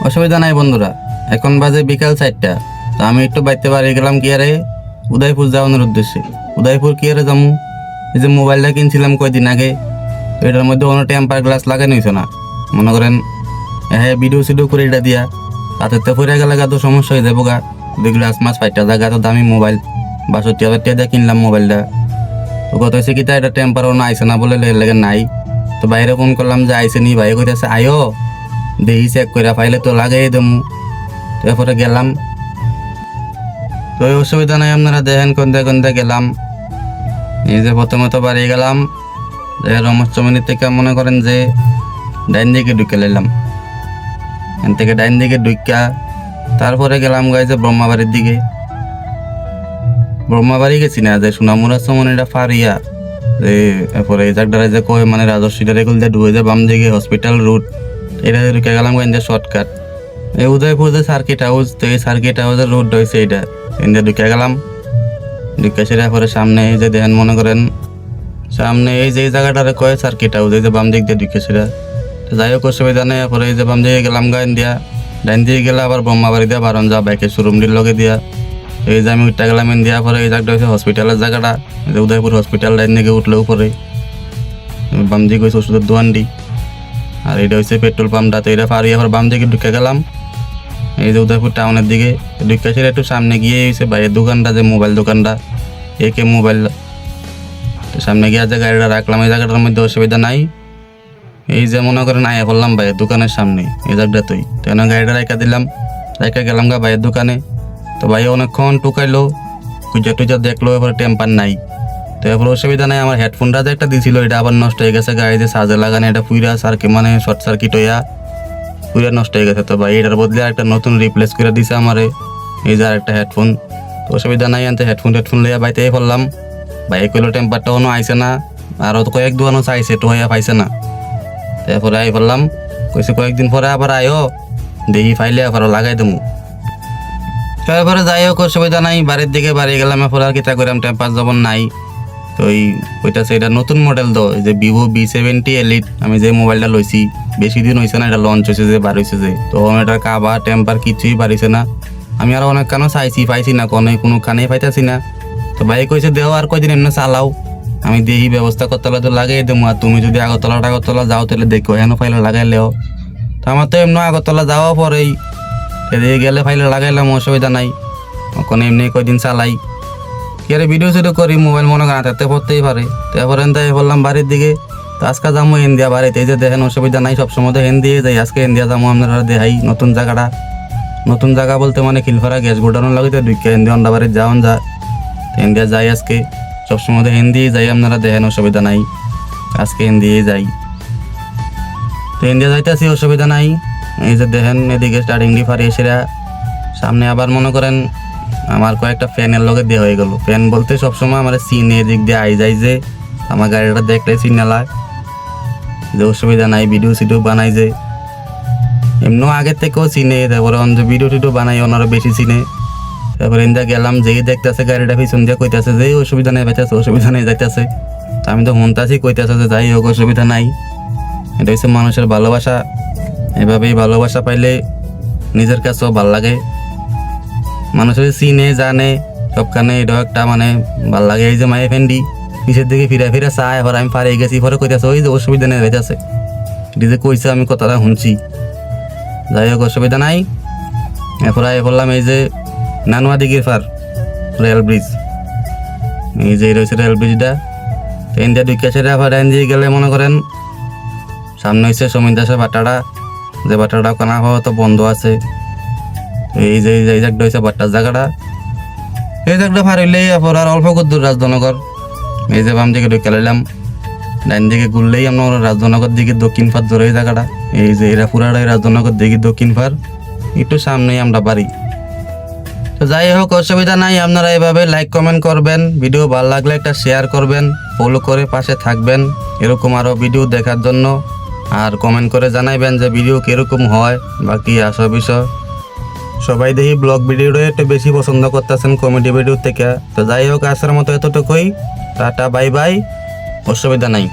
অসুবিধা নাই বন্ধুরা, এখন বাজে বিকাল 4টা। তো আমি একটু বাইতে বাড়ি গেলাম কি আরে উদয়পুর যাওয়ানোর উদ্দেশ্যে। উদয়পুর কি আরে যাবো, এই যে মোবাইলটা কিনছিলাম কয়দিন আগে, তো এটার মধ্যে কোনো টেম্পার গ্লাস লাগানো হয়েছে না। মনে করেন হ্যাঁ ভিডিও সিডিও করে এটা দিয়া তাতে তো পড়ে গেলে তো সমস্যা হয়ে যাবো গা। গ্লাস মাছ 5টা জায়গা তো দামি মোবাইল, 62,000 টাকা দিয়ে কিনলাম মোবাইলটা। তো কত হয়েছে কি তা এটা টেম্পারও না আইসে না বলে লেগে নাই। তো বাইরে ফোন করলাম যে আইসে নি, ভাই কইতেছে আয়ো দেখি চেক করে পাইলে তো লাগাই দেবো। তারপরে গেলাম, তো ওই অসুবিধা নাই, আপনারা দেখেন কোনটা কোনটা গেলাম। এই যে প্রথমত বাড়ি গেলাম, রমচমনি থেকে মনে করেন যে ডাইন দিকে ঢুকে নিলাম, এখান থেকে ডাইন দিকে ঢুকা তারপরে গেলাম গাই যে ব্রহ্মাবাড়ির দিকে। ব্রহ্মাবাড়ি গেছি না, যে সোনামুরা চমনিটা ফারিয়া যে এরপরে এই জায়গাটা যে কয় মানে রাজস্বীটা রেগুল দিয়ে ঢুকে যায় বাম দিকে হসপিটাল রুট, এটা ঢুকে গেলাম যে শর্টকাট। এই উদয়পুর যে সার্কিট হাউস, তো এই সার্কিট হাউসের রোড রয়েছে এইটা, এখানে ঢুকে গেলাম। ঢুকে সেটা পরে সামনে এই যে দেখেন মনে করেন সামনে এই যে জায়গাটারে কয় সার্কিট হাউস, এই যে বাম দিক দিয়ে ঢুকে সেটা। যাই হোক অসুবিধা নেই, পরে এই যে বাম দিকে গেলাম গান দিয়া, ডাইন দিকে গেলে আবার ব্রহ্মাবাড়ি দিয়া বারণ যা বাইকের শোরুমটির লগে দিয়া। এই যে আমি উঠতে গেলাম ইন্ডিয়া, পরে এই জায়গাটা হচ্ছে হসপিটালের জায়গাটা, যে উদয়পুর হসপিটাল ডাইন দিকে উঠলে উপরে বাম দিকে হচ্ছে ওষুধের দোকানটি, আর এটা হচ্ছে পেট্রোল পাম্পটা। তো এটা পারি আবার বাম দিকে ঢুকে গেলাম এই যে উদয়পুর টাউনের দিকে। ঢুকে সেটা একটু সামনে গিয়ে হয়েছে ভাইয়ের দোকানটা, যে মোবাইল দোকানটা একে মোবাইল, সামনে গিয়ে যে গাড়িটা রাখলাম এই জায়গাটার মধ্যে অসুবিধা নাই। এই যে মনে করেন আয়া করলাম ভাইয়ের দোকানের সামনে এই জায়গাটাতেই, তো গাড়িটা রেখা দিলাম, রেখা গেলাম গা ভাইয়ের দোকানে। তো ভাই অনেকক্ষণ টুকাইলো, খুঁজা টুজা দেখলো, এরপরে টেম্পার নাই। তো এরপর অসুবিধা নাই, আমার হেডফোনটা যে একটা দিছিল এটা আবার নষ্ট হয়ে গেছে গায়ে, যে চার্জে লাগানো এটা পুরা মানে শর্ট সার্কিট হইয়া পুরা নষ্ট হয়ে গেছে। তো ভাই এটার বদলে একটা নতুন রিপ্লেস করে দিছে আমারে, এই যে আরেকটা হেডফোন। তো অসুবিধা নাই, আনতে হেডফোন লইয়া বাইতে পড়লাম। ভাই কইলো টেম্পারটা কোনো আইসে না, আরও তো কয়েক দোকানও চাইছে তো হইয়া পাইছে না। তারপরে আই পড়লাম, কইছে কয়েকদিন পরে আবার আয়ো দেখি ফাইলে আবার লাগাই দেবো। তারপরে যাই হোক অসুবিধা নাই, বাড়ির দিকে বাড়ি গেলাম। এরপর আর কিতা করাম, টেম্পার যখন নাই। তো ওই ওইটাছে এটা নতুন মডেল, তো এই যে ভিভো V70 এলিট আমি যে মোবাইলটা লইছি বেশি দিন হয়েছে না, এটা লঞ্চ হয়েছে যে বার হয়েছে যে, তো এটার কাবা টেম্পার কিছুই পারিছে না। আমি আরো অনেক কানো চাইছি পাইছি না, কোনো কানেই পাইতেছি না। তো ভাই কইছে দেও আর কয়দিন এমনি চালাও, আমি দেখি ব্যবস্থা করতে হলে তো লাগাই দেবো। আর তুমি যদি আগরতলা যাও তাহলে দেখো এখনো ফাইলে লাগাইলেও, তো আমার তো এমনি আগরতলা যাওয়া পরেই এদিকে গেলে ফাইলে লাগাইলাম, অসুবিধা নাই। ওখানে এমনি কয়দিন চালাই কি আরে ভিডিও সিডিও করি, মোবাইল মনে করেন হাতে পড়তেই পারে। তারপরে বললাম বাড়ির দিকে, তো আজকে যাবো ইন্ডিয়া বাড়িতে। এই যে দেখেন অসুবিধা নাই, সবসময় তো হিন্দি যাই, আজকে ইন্ডিয়া যাবো। আপনারা দেখাই নতুন জায়গাটা, নতুন জায়গা বলতে মানে খিলফারা গ্যাস গোডাউনের লাগে তো ঢুকে ইন্ডিয়া অন্ডা বাড়ির যাওয়ান যা, তো ইন্ডিয়া যাই আজকে। সবসময় তো হিন্দি যাই, আপনারা দেখেন অসুবিধা নাই, আজকে হিন্দি যাই। তো ইন্ডিয়া যাইতেছি অসুবিধা নাই। এই যে দেখেন এদিকে স্টার্টিং ডি ফারি এসেরা সামনে আবার মনে করেন আমার কয়েকটা ফ্যানের লগে দিয়ে হয়ে গেল। ফ্যান বলতে সবসময় আমার সিনে এদিক দিয়ে আই যায়, যে আমার গাড়িটা দেখলে সিগনালায়, যে অসুবিধা নাই। ভিডিও সিডিও বানাই যে এমনি আগের থেকেও চিনে, তারপরে যে ভিডিও টিডিও বানাই ওনারা বেশি চিনে। তারপরে ইন্ডিয়া গেলাম, যেই দেখতেছে গাড়িটা পিছন দিয়ে কইতেছে যে অসুবিধা নেই পাইতেছে, অসুবিধা নেই যাইতেছে। আমি তো শুনতেছি কইতেছে যে যাই হোক অসুবিধা নাই। এটা হচ্ছে মানুষের ভালোবাসা, এভাবেই ভালোবাসা পাইলে নিজের কাছেও ভাল লাগে। মানুষের চিনে জানে সবখানে, এটা একটা মানে ভাল লাগে। এই যে মায়ে ফ্যান্ডি পিছের দিকে ফিরে চায়, এবার আমি পারে গেছি, পরে কইতেছে ওই যে অসুবিধা নেই হইতেছে, এটি যে কইছে আমি কথাটা শুনছি। যাই হোক অসুবিধা নাই। এরপর বললাম এই যে নানুয়া দিঘির পার রেল ব্রিজ, এই যে রয়েছে রেল ব্রিজটা। ইন্ডিয়া ঢুকে সেটা আবার ডাইন দিয়ে গেলে মনে করেন সামনে হচ্ছে সমীর দাসের বাটাটা, যে বাটাটা কানা হওয়া তো বন্ধ আছে। এই যে এই জায়গাটা হয়েছে বাট্টার জায়গাটা, এই জায়গাটা পার হইলেই এরপর আর অল্প দূর রাজধনগর। এই যে বাম দিকে ঢুকে লাইলাম, ডাইন দিকে ঘুরলেই আমরা রাজধনগর দিকে দক্ষিণ পার ধরে এই জায়গাটা। এই যে এরা পুরাটাই রাজধনগর দিকে দক্ষিণ পার, একটু সামনেই আমরা বাড়ি। তো যাই হোক অসুবিধা নাই, আপনারা এভাবে লাইক কমেন্ট করবেন, ভিডিও ভালো লাগলে একটা শেয়ার করবেন, ফলো করে পাশে থাকবেন এরকম আরও ভিডিও দেখার জন্য। আর কমেন্ট করে জানাইবেন যে ভিডিও কীরকম হয় বা কী আসা বিষয়। সবাই দেখি ব্লগ ভিডিওটা একটু বেশি পছন্দ করতেছেন কমেডি ভিডিও থেকে। তো যাই হোক আজকের মতো এতটুকুই, টাটা বাই বাই, অসুবিধা নাই।